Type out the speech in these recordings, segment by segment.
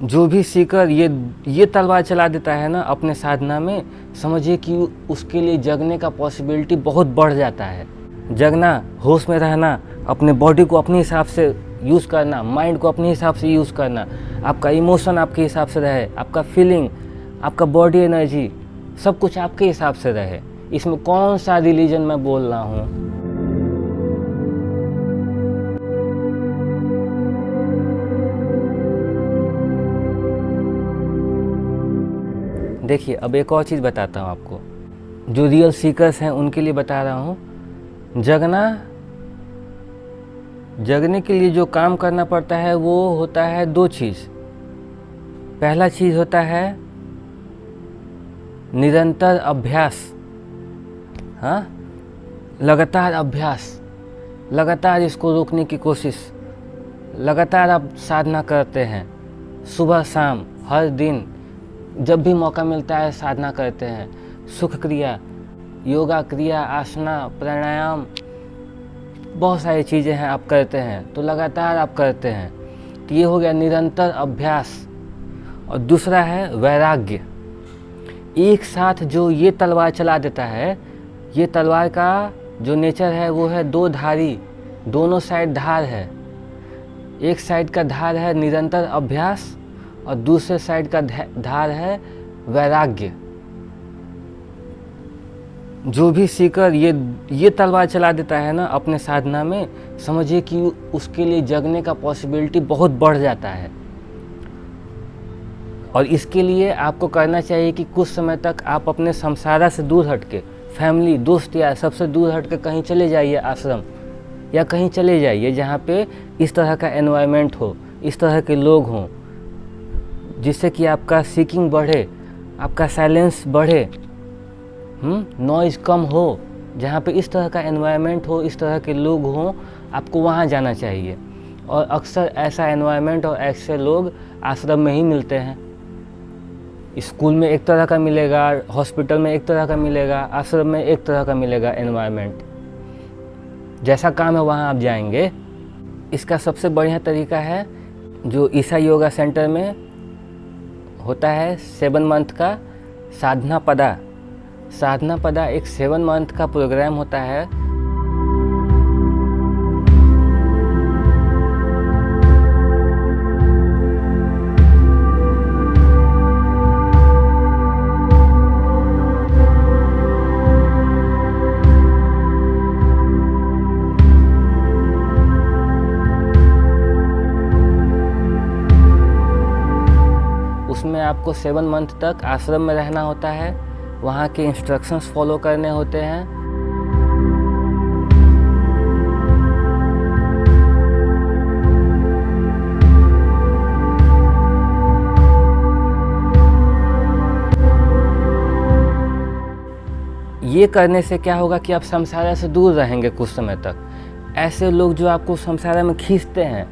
जो भी सीकर ये तलवार चला देता है ना अपने साधना में, समझिए कि उसके लिए जगने का पॉसिबिलिटी बहुत बढ़ जाता है। जगना, होश में रहना, अपने बॉडी को अपने हिसाब से यूज़ करना, माइंड को अपने हिसाब से यूज़ करना, आपका इमोशन आपके हिसाब से रहे, आपका फीलिंग, आपका बॉडी एनर्जी, सब कुछ आपके हिसाब से रहे। इसमें कौन सा रिलीजन मैं बोल रहा हूँ। देखिए, अब एक और चीज़ बताता हूँ आपको, जो रियल सीकर्स हैं उनके लिए बता रहा हूँ। जगने के लिए जो काम करना पड़ता है वो होता है दो चीज़। पहला चीज़ होता है निरंतर अभ्यास। हाँ, लगातार अभ्यास, लगातार इसको रोकने की कोशिश, लगातार आप साधना करते हैं, सुबह शाम हर दिन जब भी मौका मिलता है साधना करते हैं। सुख क्रिया, योगा क्रिया, आसना, प्राणायाम, बहुत सारी चीज़ें हैं आप करते हैं, तो लगातार आप करते हैं, तो ये हो गया निरंतर अभ्यास। और दूसरा है वैराग्य। एक साथ जो ये तलवार चला देता है, ये तलवार का जो नेचर है वो है दो धारी, दोनों साइड धार है। एक साइड का धार है निरंतर अभ्यास और दूसरे साइड का धार है वैराग्य। जो भी सीकर ये तलवार चला देता है ना अपने साधना में, समझिए कि उसके लिए जगने का पॉसिबिलिटी बहुत बढ़ जाता है। और इसके लिए आपको करना चाहिए कि कुछ समय तक आप अपने संसारा से दूर हटके, फैमिली, दोस्त यार सबसे दूर हटके कहीं चले जाइए, आश्रम या कहीं चले जाइए जहाँ पे इस तरह का एनवायरनमेंट हो, इस तरह के लोग हों, जिससे कि आपका सीकिंग बढ़े, आपका साइलेंस बढ़े, नॉइज़ कम हो। जहाँ पे इस तरह का एनवायरनमेंट हो, इस तरह के लोग हों, आपको वहाँ जाना चाहिए। और अक्सर ऐसा एनवायरनमेंट और ऐसे लोग आश्रम में ही मिलते हैं। स्कूल में एक तरह का मिलेगा, हॉस्पिटल में एक तरह का मिलेगा, आश्रम में एक तरह का मिलेगा एनवायरनमेंट। जैसा काम है वहाँ आप जाएंगे। इसका सबसे बढ़िया तरीका है जो ईसा योगा सेंटर में होता है 7 मंथ का साधना पदा। एक 7 मंथ का प्रोग्राम होता है। उसमें आपको 7 मंथ तक आश्रम में रहना होता है, वहाँ के इंस्ट्रक्शंस फॉलो करने होते हैं। ये करने से क्या होगा कि आप संसार से दूर रहेंगे कुछ समय तक। ऐसे लोग जो आपको संसार में खींचते हैं,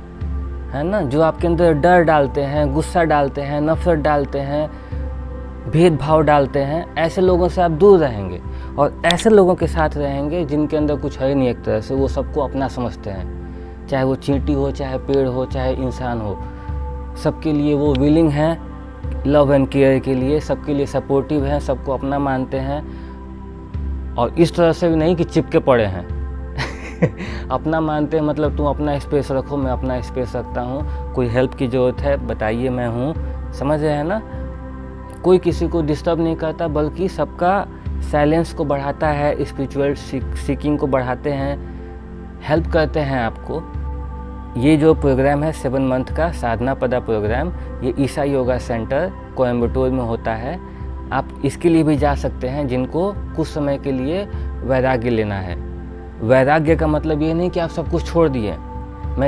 है ना, जो आपके अंदर डर डालते हैं, गुस्सा डालते हैं, नफरत डालते हैं, भेदभाव डालते हैं, ऐसे लोगों से आप दूर रहेंगे। और ऐसे लोगों के साथ रहेंगे जिनके अंदर कुछ है नहीं, एक तरह से वो सबको अपना समझते हैं, चाहे वो चींटी हो, चाहे पेड़ हो, चाहे इंसान हो, सबके लिए वो विलिंग हैं लव एंड केयर के लिए, सबके लिए सपोर्टिव हैं, सबको अपना मानते हैं। और इस तरह से भी नहीं कि चिपके पड़े हैं अपना मानते हैं, मतलब तुम अपना स्पेस रखो, मैं अपना स्पेस रखता हूँ, कोई हेल्प की ज़रूरत है बताइए, मैं हूँ, समझ रहे हैं ना। कोई किसी को डिस्टर्ब नहीं करता, बल्कि सबका साइलेंस को बढ़ाता है, स्पिरिचुअल सीकिंग को बढ़ाते हैं, हेल्प करते हैं आपको। ये जो प्रोग्राम है 7 मंथ का साधना पदा प्रोग्राम, ये ईसा योगा सेंटर कोयम्बटूर में होता है। आप इसके लिए भी जा सकते हैं जिनको कुछ समय के लिए वैराग्य लेना है। वैराग्य का मतलब ये नहीं कि आप सब कुछ छोड़ दिए।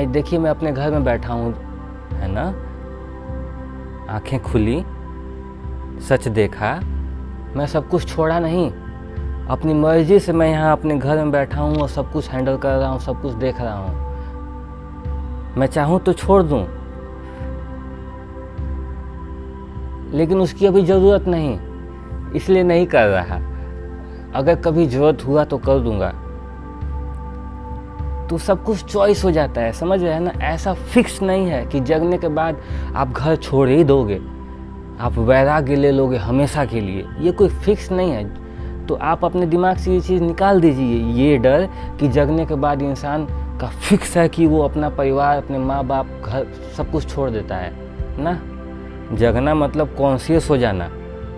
देखिए मैं अपने घर में बैठा हूँ, है ना, आंखें खुली, सच देखा, मैं सब कुछ छोड़ा नहीं, अपनी मर्जी से मैं यहाँ अपने घर में बैठा हूँ और सब कुछ हैंडल कर रहा हूँ, सब कुछ देख रहा हूँ। मैं चाहूँ तो छोड़ दूँ, लेकिन उसकी अभी ज़रूरत नहीं, इसलिए नहीं कर रहा। अगर कभी ज़रूरत हुआ तो कर दूँगा। तो सब कुछ चॉइस हो जाता है, समझ रहे हैं ना। ऐसा फिक्स नहीं है कि जगने के बाद आप घर छोड़ ही दोगे, आप वैराग्य ले लोगे हमेशा के लिए, ये कोई फिक्स नहीं है। तो आप अपने दिमाग से ये चीज़ निकाल दीजिए, ये डर कि जगने के बाद इंसान का फिक्स है कि वो अपना परिवार, अपने माँ बाप, घर सब कुछ छोड़ देता है ना। जगना मतलब कॉन्शियस हो जाना,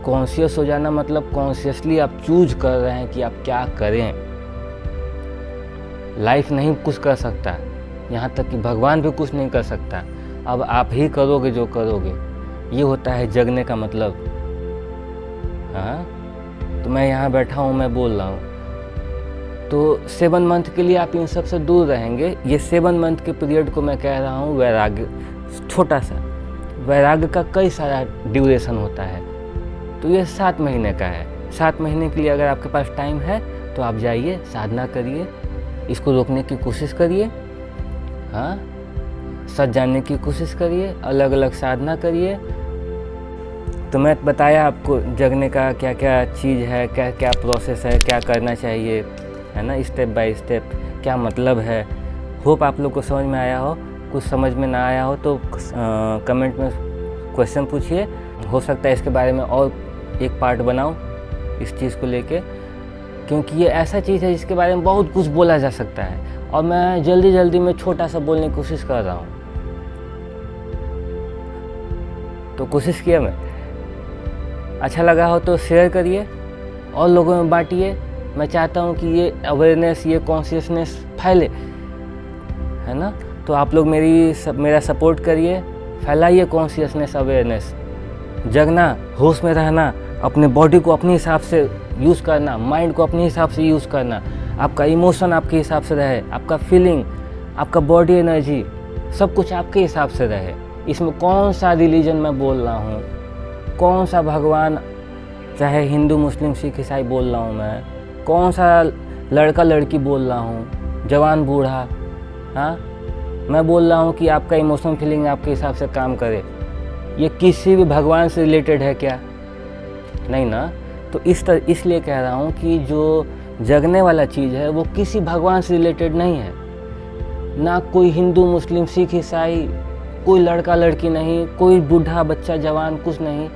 कॉन्शियस हो जाना मतलब कॉन्शियसली आप चूज कर रहे हैं कि आप क्या करें। लाइफ नहीं कुछ कर सकता, यहाँ तक कि भगवान भी कुछ नहीं कर सकता, अब आप ही करोगे जो करोगे। ये होता है जगने का मतलब। हाँ, तो मैं यहाँ बैठा हूँ, मैं बोल रहा हूँ, तो 7 मंथ के लिए आप इन सब से दूर रहेंगे। ये 7 मंथ के पीरियड को मैं कह रहा हूँ वैराग्य, छोटा सा वैराग्य का कई सारा ड्यूरेशन होता है, तो ये 7 महीने का है। 7 महीने के लिए अगर आपके पास टाइम है तो आप जाइए, साधना करिए, इसको रोकने की कोशिश करिए, हाँ, सच जानने की कोशिश करिए, अलग अलग साधना करिए। तो मैं बताया आपको जगने का क्या क्या चीज़ है, क्या क्या प्रोसेस है, क्या करना चाहिए, है ना, स्टेप बाय स्टेप, क्या मतलब है। होप आप लोग को समझ में आया हो। कुछ समझ में ना आया हो तो कमेंट में क्वेश्चन पूछिए, हो सकता है इसके बारे में और एक पार्ट बनाऊं इस चीज़ को लेके, क्योंकि ये ऐसा चीज़ है जिसके बारे में बहुत कुछ बोला जा सकता है और मैं जल्दी जल्दी में छोटा सा बोलने की कोशिश कर रहा हूँ। तो कोशिश किया मैं, अच्छा लगा हो तो शेयर करिए और लोगों में बांटिए। मैं चाहता हूँ कि ये अवेयरनेस, ये कॉन्शियसनेस फैले, है ना। तो आप लोग मेरा सपोर्ट करिए, फैलाइए कॉन्शियसनेस, अवेयरनेस। जगना, होश में रहना, अपने बॉडी को अपने हिसाब से यूज़ करना, माइंड को अपने हिसाब से यूज़ करना, आपका इमोशन आपके हिसाब से रहे, आपका फीलिंग, आपका बॉडी एनर्जी, सब कुछ आपके हिसाब से रहे। इसमें कौन सा रिलीजन मैं बोल रहा हूँ, कौन सा भगवान, चाहे हिंदू मुस्लिम सिख ईसाई बोल रहा हूँ मैं, कौन सा लड़का लड़की बोल रहा हूँ, जवान बूढ़ा, हाँ, मैं बोल रहा हूँ कि आपका इमोशन फीलिंग आपके हिसाब से काम करे। ये किसी भी भगवान से रिलेटेड है क्या? नहीं ना। तो इसलिए कह रहा हूँ कि जो जगने वाला चीज़ है वो किसी भगवान से रिलेटेड नहीं है, ना कोई हिंदू मुस्लिम सिख ईसाई, कोई लड़का लड़की नहीं, कोई बूढ़ा बच्चा जवान, कुछ नहीं।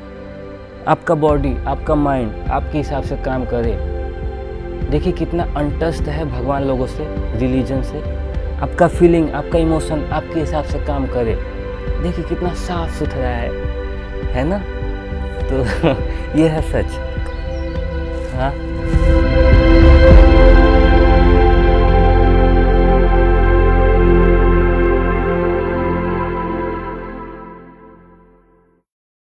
आपका बॉडी, आपका माइंड आपके हिसाब से काम करे। देखिए कितना अनटच्ड है भगवान लोगों से, रिलीजन से। आपका फीलिंग, आपका इमोशन आपके हिसाब से काम करे। देखिए कितना साफ सुथरा है ना। तो ये है सच। हाँ।